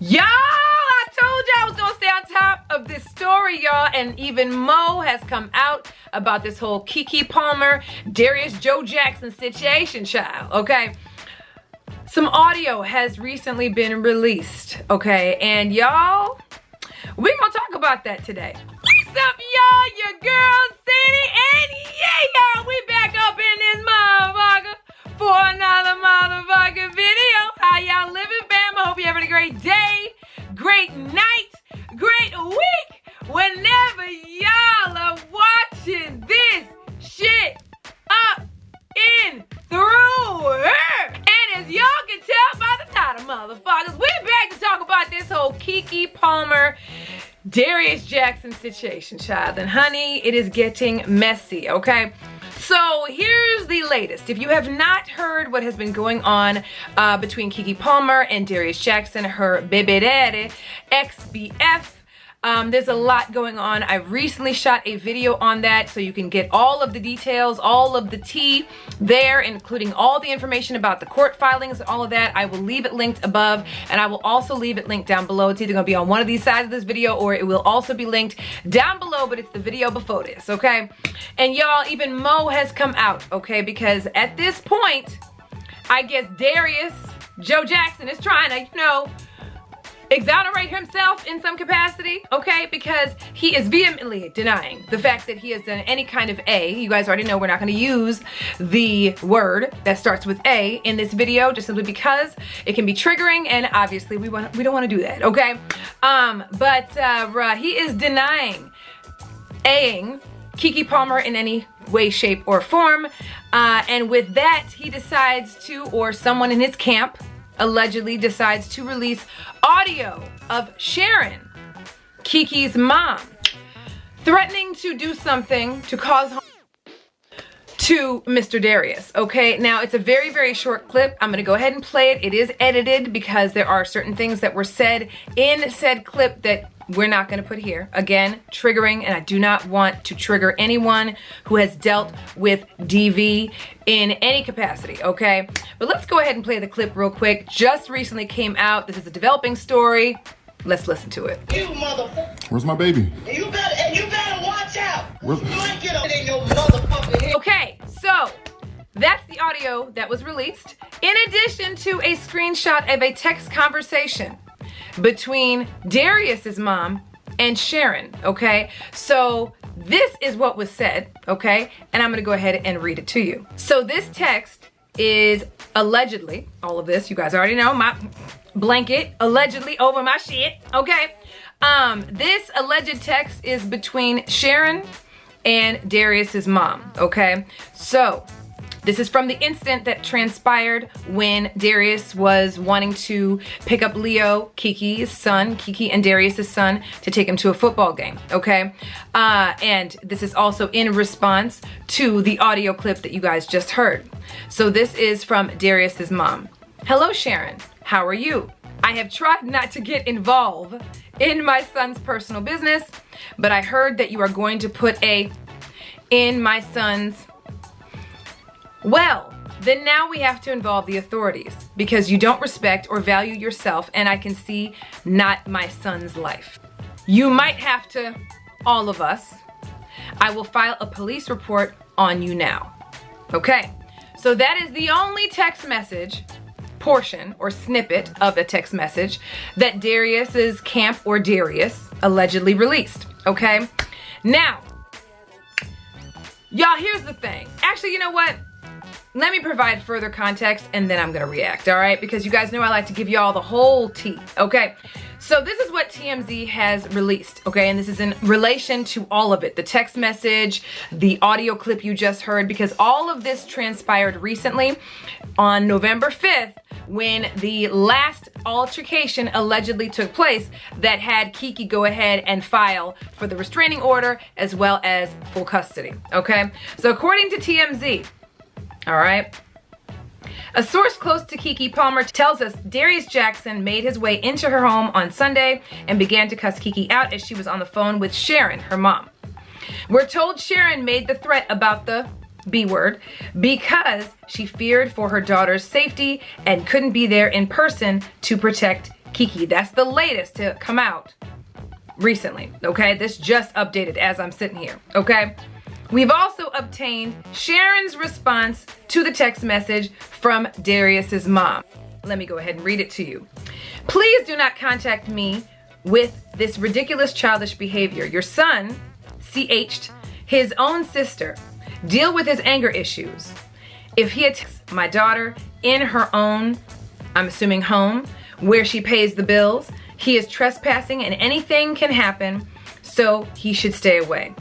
Y'all, I told y'all I was gonna stay on top of this story, y'all, and even Mo has come out about this whole Keke Palmer, Darius Joe Jackson situation, child, okay? Some audio has recently been released, okay? And y'all, we're gonna talk about that today. What's up, y'all? Your girl, Sande, and yeah, y'all, we back up in this motherfucker for another motherfucking video. How y'all living, fam? I hope you're having a great day, great night, great week, whenever y'all are watching this shit up in through her. And as y'all can tell by the title, motherfuckers, we're back to talk about this whole Keke Palmer, Darius Jackson situation, child. And honey, it is getting messy, okay? So here's the latest. If you have not heard what has been going on between Keke Palmer and Darius Jackson, her baby daddy, ex-BF, there's a lot going on. I recently shot a video on that, so you can get all of the details, all of the tea there, including all the information about the court filings and all of that. I will leave it linked above, and I will also leave it linked down below. It's either gonna be on one of these sides of this video, or it will also be linked down below, but it's the video before this, okay? And y'all, even Mo has come out, okay? Because at this point, I guess Darius Joe Jackson is trying to, you know, exonerate himself in some capacity, okay? Because he is vehemently denying the fact that he has done any kind of A. You guys already know we're not going to use the word that starts with A in this video, just simply because it can be triggering, and obviously we don't want to do that, okay? But he is denying A-ing Keke Palmer in any way, shape, or form, and with that, he decides to, or someone in his camp allegedly decides to release audio of Sharon, Keke's mom, threatening to do something to cause harm to Mr. Darius, okay? Now, it's a very, very short clip. I'm gonna go ahead and play it. It is edited because there are certain things that were said in said clip that we're not gonna put here. Again, triggering, and I do not want to trigger anyone who has dealt with DV in any capacity, okay? But let's go ahead and play the clip real quick. Just recently came out. This is a developing story. Let's listen to it. You motherfucker. Where's my baby? You better watch out. Where's... You might get up in your motherfucking head. Okay, so that's the audio that was released, in addition to a screenshot of a text conversation between Darius's mom and Sharon, okay? So this is what was said, okay? And I'm gonna go ahead and read it to you. So this text is allegedly, all of this, you guys already know, my blanket allegedly over my shit, okay? This alleged text is between Sharon and Darius's mom, okay? So this is from the instant that transpired when Darius was wanting to pick up Leo, Keke's son, Keke and Darius's son, to take him to a football game, okay? And this is also in response to the audio clip that you guys just heard. So this is from Darius's mom. Hello, Sharon. How are you? I have tried not to get involved in my son's personal business, but I heard that you are going to put a in my son's. Well, then now we have to involve the authorities because you don't respect or value yourself, and I can see not my son's life. You might have to, all of us. I will file a police report on you now. Okay, so that is the only text message portion or snippet of a text message that Darius's camp or Darius allegedly released, okay? Now, y'all, here's the thing. Actually, you know what? Let me provide further context and then I'm gonna react, all right? Because you guys know I like to give y'all the whole tea, okay? So this is what TMZ has released, okay? And this is in relation to all of it. The text message, the audio clip you just heard, because all of this transpired recently on November 5th when the last altercation allegedly took place that had Keke go ahead and file for the restraining order as well as full custody, okay? So according to TMZ, all right, a source close to Keke Palmer tells us Darius Jackson made his way into her home on Sunday and began to cuss Keke out as she was on the phone with Sharon, her mom. We're told Sharon made the threat about the B word because she feared for her daughter's safety and couldn't be there in person to protect Keke. That's the latest to come out recently, okay? This just updated as I'm sitting here, okay? We've also obtained Sharon's response to the text message from Darius's mom. Let me go ahead and read it to you. Please do not contact me with this ridiculous childish behavior. Your son, CH'd his own sister. Deal with his anger issues. If he attacks my daughter in her own, I'm assuming home, where she pays the bills, he is trespassing and anything can happen, so he should stay away.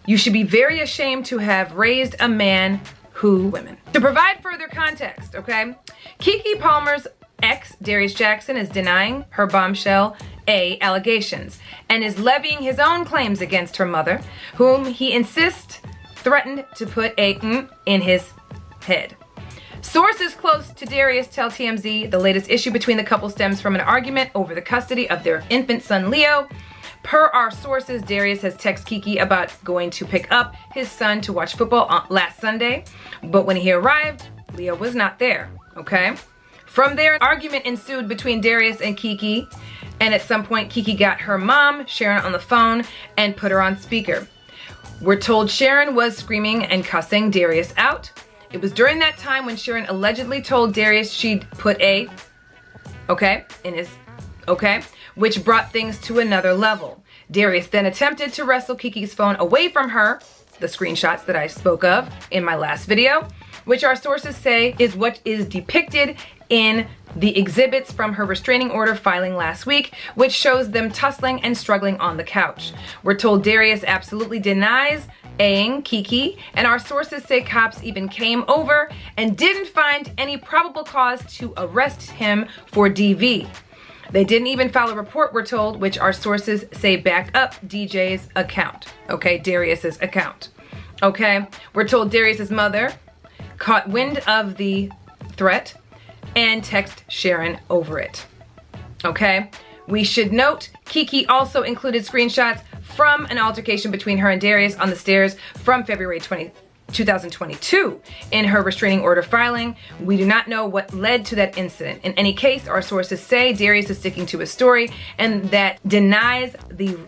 You should be very ashamed to have raised a man who women. To provide further context, okay? Keke Palmer's ex, Darius Jackson, is denying her bombshell A allegations and is levying his own claims against her mother, whom he insists threatened to put a in his head. Sources close to Darius tell TMZ the latest issue between the couple stems from an argument over the custody of their infant son Leo. Per our sources, Darius has texted Keke about going to pick up his son to watch football last Sunday, but when he arrived, Leo was not there, okay? From there, an argument ensued between Darius and Keke, and at some point, Keke got her mom, Sharon, on the phone and put her on speaker. We're told Sharon was screaming and cussing Darius out. It was during that time when Sharon allegedly told Darius she'd put a, in his, which brought things to another level. Darius then attempted to wrestle Keke's phone away from her, the screenshots that I spoke of in my last video, which our sources say is what is depicted in the exhibits from her restraining order filing last week, which shows them tussling and struggling on the couch. We're told Darius absolutely denies A-ing Keke, and our sources say cops even came over and didn't find any probable cause to arrest him for DV. They didn't even file a report, we're told, which our sources say backed up DJ's account, Darius's account, We're told Darius's mother caught wind of the threat and text Sharon over it, We should note Keke also included screenshots from an altercation between her and Darius on the stairs from February 2022 in her restraining order filing. We do not know what led to that incident. In any case, our sources say Darius is sticking to his story and that he denies the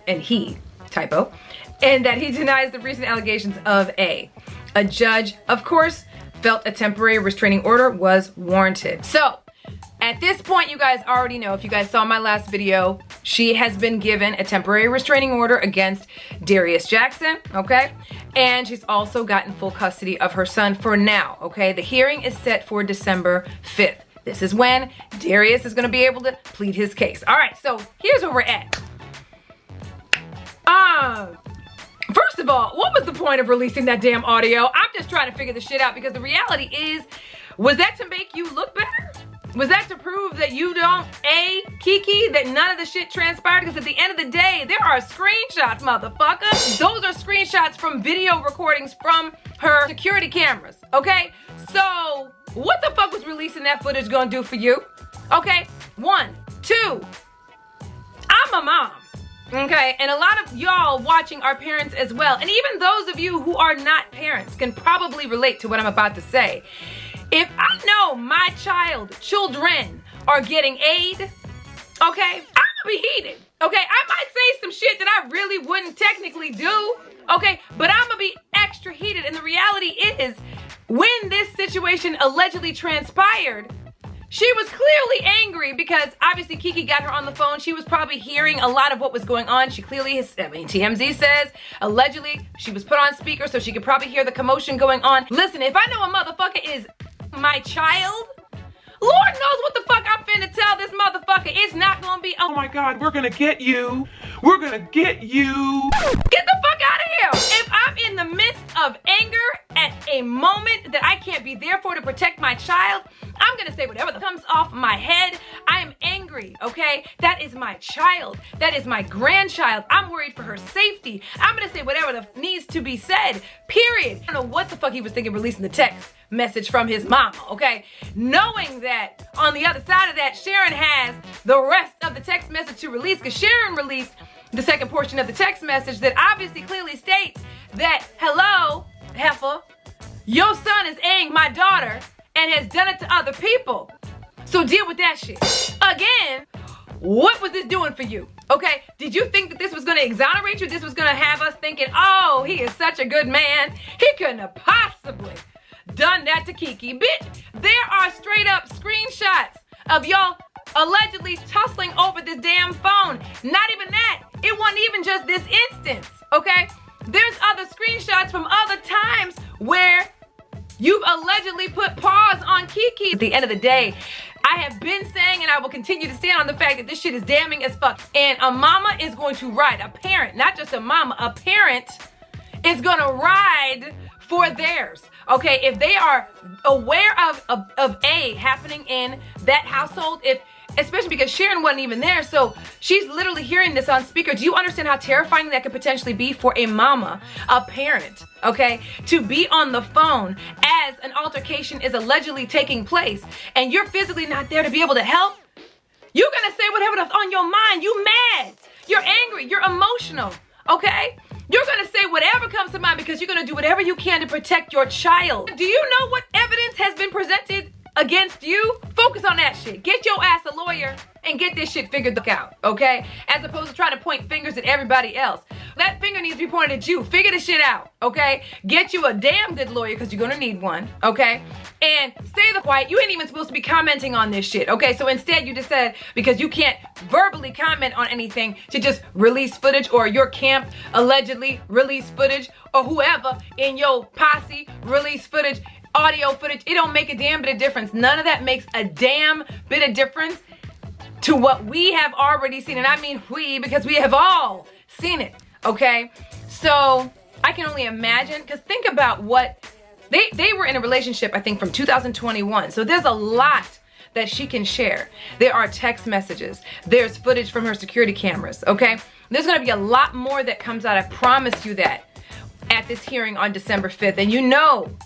recent allegations of A. A judge, of course, felt a temporary restraining order was warranted. So, at this point, you guys already know, if you guys saw my last video, she has been given a temporary restraining order against Darius Jackson, And she's also gotten full custody of her son for now, The hearing is set for December 5th. This is when Darius is gonna be able to plead his case. All right, so here's where we're at. First of all, what was the point of releasing that damn audio? I'm just trying to figure this shit out because the reality is, was that to make you look better? Was that to prove that you don't, Keke, that none of the shit transpired? Because at the end of the day, there are screenshots, motherfucker. Those are screenshots from video recordings from her security cameras, So, what the fuck was releasing that footage gonna do for you? 1, 2, I'm a mom. And a lot of y'all watching are parents as well. And even those of you who are not parents can probably relate to what I'm about to say. If I know my children are getting aid, I'm gonna be heated, I might say some shit that I really wouldn't technically do, but I'm gonna be extra heated. And the reality is, when this situation allegedly transpired, she was clearly angry because obviously Keke got her on the phone. She was probably hearing a lot of what was going on. She clearly has, TMZ says, allegedly she was put on speaker so she could probably hear the commotion going on. Listen, if I know a motherfucker is my child, Lord knows what the fuck I'm finna tell this motherfucker. It's not gonna be, oh my God, we're gonna get you. We're gonna get you. Get the fuck out of here. If I'm in the midst of anger at a moment that I can't be there for to protect my child, I'm gonna say whatever comes off my head. I am angry, That is my child. That is my grandchild. I'm worried for her safety. I'm gonna say whatever needs to be said, period. I don't know what the fuck he was thinking releasing the text message from his mama, Knowing that on the other side of that, Sharon has the rest of the text message to release, because Sharon released the second portion of the text message that obviously clearly states that, hello, heifer, your son is A-ing my daughter and has done it to other people. So deal with that shit. Again, what was this doing for you? Okay, did you think that this was gonna exonerate you? This was gonna have us thinking, oh, he is such a good man. He couldn't have possibly done that to Keke. Bitch, there are straight up screenshots of y'all allegedly tussling over this damn phone. Not even that. It wasn't even just this instance, okay? There's other screenshots from other times where you've allegedly put pause on Keke. At the end of the day, I have been saying, and I will continue to stand on the fact that this shit is damning as fuck. And a mama is going to ride, a parent, not just a mama, a parent is gonna ride for theirs. Okay, if they are aware of A happening in that household, especially because Sharon wasn't even there, so she's literally hearing this on speaker. Do you understand how terrifying that could potentially be for a mama, a parent, okay, to be on the phone as an altercation is allegedly taking place and you're physically not there to be able to help? You're gonna say whatever's on your mind. You mad, you're angry, you're emotional, okay? You're gonna say whatever comes to mind because you're gonna do whatever you can to protect your child. Do you know what evidence has been presented against you? Focus on that shit. Get your ass a lawyer and get this shit figured out, okay? As opposed to trying to point fingers at everybody else. That finger needs to be pointed at you. Figure the shit out, okay? Get you a damn good lawyer because you're gonna need one, okay? And stay the quiet. You ain't even supposed to be commenting on this shit, okay? So instead you just said, because you can't verbally comment on anything, to just release footage, or your camp allegedly release footage, or whoever in your posse release footage, audio footage. It don't make a damn bit of difference. None of that makes a damn bit of difference to what we have already seen. And I mean we, because we have all seen it, okay? So I can only imagine, because think about what, they were in a relationship, I think, from 2021. So there's a lot that she can share. There are text messages. There's footage from her security cameras, okay? There's gonna be a lot more that comes out, I promise you that, at this hearing on December 5th. And you know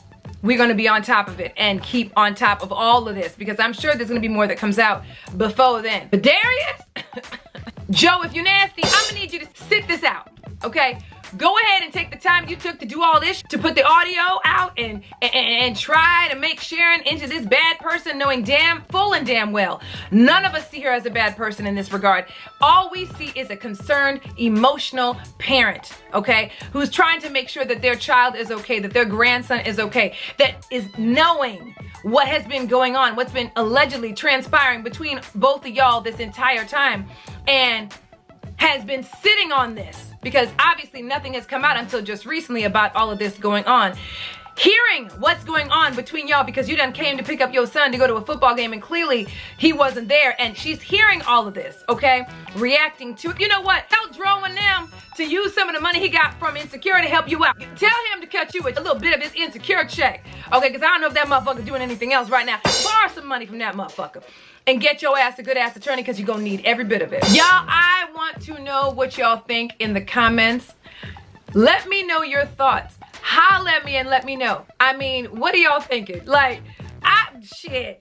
we're gonna be on top of it and keep on top of all of this, because I'm sure there's gonna be more that comes out before then. But Darius, Joe, if you're nasty, I'm gonna need you to sit this out, okay? Go ahead and take the time you took to do all this, to put the audio out and try to make Sharon into this bad person, knowing full and damn well none of us see her as a bad person in this regard. All we see is a concerned, emotional parent, okay, who's trying to make sure that their child is okay, that their grandson is okay, that is knowing what has been going on, what's been allegedly transpiring between both of y'all this entire time, and has been sitting on this, because obviously nothing has come out until just recently about all of this going on. Hearing what's going on between y'all, because you done came to pick up your son to go to a football game and clearly he wasn't there, and she's hearing all of this, okay? Reacting to it. You know what? Tell Dro and them to use some of the money he got from Insecure to help you out. Tell him to cut you a little bit of his Insecure check, okay? Because I don't know if that motherfucker's doing anything else right now. Borrow some money from that motherfucker and get your ass a good ass attorney, because you're gonna need every bit of it. Y'all, I want to know what y'all think in the comments. Let me know your thoughts. Holla at me and let me know. I mean, what are y'all thinking? Like, shit.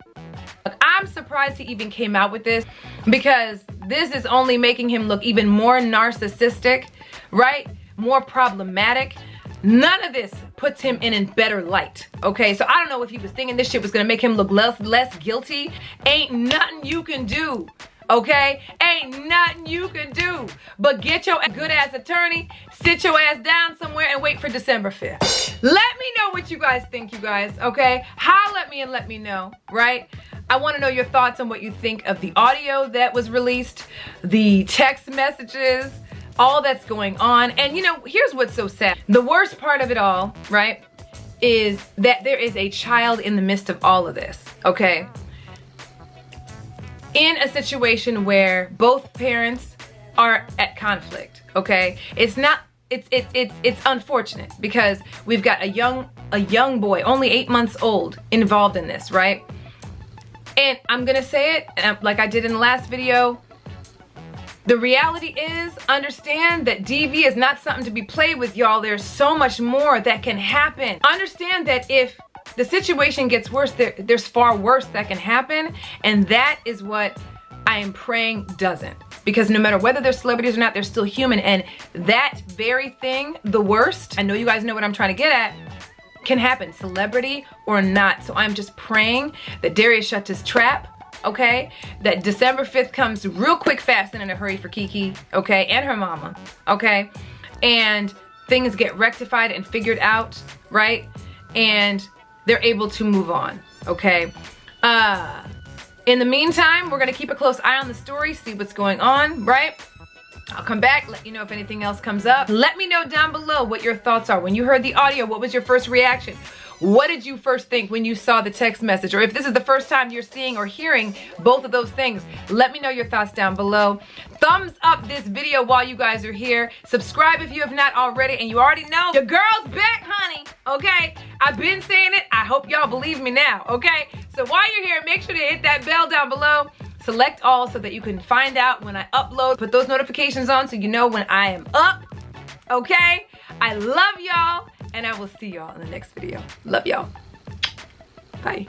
I'm surprised he even came out with this, because this is only making him look even more narcissistic, right? More problematic. None of this puts him in a better light, okay? So I don't know if he was thinking this shit was gonna make him look less guilty. Ain't nothing you can do, okay? Ain't nothing you can do but get your good ass attorney, sit your ass down somewhere and wait for December 5th. Let me know what you guys think, you guys, okay? Holla at me and let me know, right? I wanna know your thoughts on what you think of the audio that was released, the text messages, all that's going on. And you know, here's what's so sad. The worst part of it all, right, is that there is a child in the midst of all of this, okay? In a situation where both parents are at conflict, okay? It's unfortunate, because we've got a young boy, only 8 months old, involved in this, right? And I'm gonna say it, like I did in the last video, the reality is, understand that DV is not something to be played with, y'all. There's so much more that can happen. Understand that if the situation gets worse, there's far worse that can happen, and that is what I am praying doesn't. Because no matter whether they're celebrities or not, they're still human, and that very thing, the worst, I know you guys know what I'm trying to get at, can happen, celebrity or not. So I'm just praying that Darius shuts his trap okay? That December 5th comes real quick, fast, and in a hurry for Keke, okay? And her mama, okay? And things get rectified and figured out, right? And they're able to move on, okay? In the meantime, we're gonna keep a close eye on the story, see what's going on, right? I'll come back, let you know if anything else comes up. Let me know down below what your thoughts are. When you heard the audio, what was your first reaction? What did you first think when you saw the text message? Or if this is the first time you're seeing or hearing both of those things, let me know your thoughts down below. Thumbs up this video while you guys are here. Subscribe if you have not already, and you already know your girl's back, honey, okay? I've been saying it, I hope y'all believe me now, okay? So while you're here, make sure to hit that bell down below. Select all so that you can find out when I upload. Put those notifications on so you know when I am up, okay? I love y'all, and I will see y'all in the next video. Love y'all. Bye.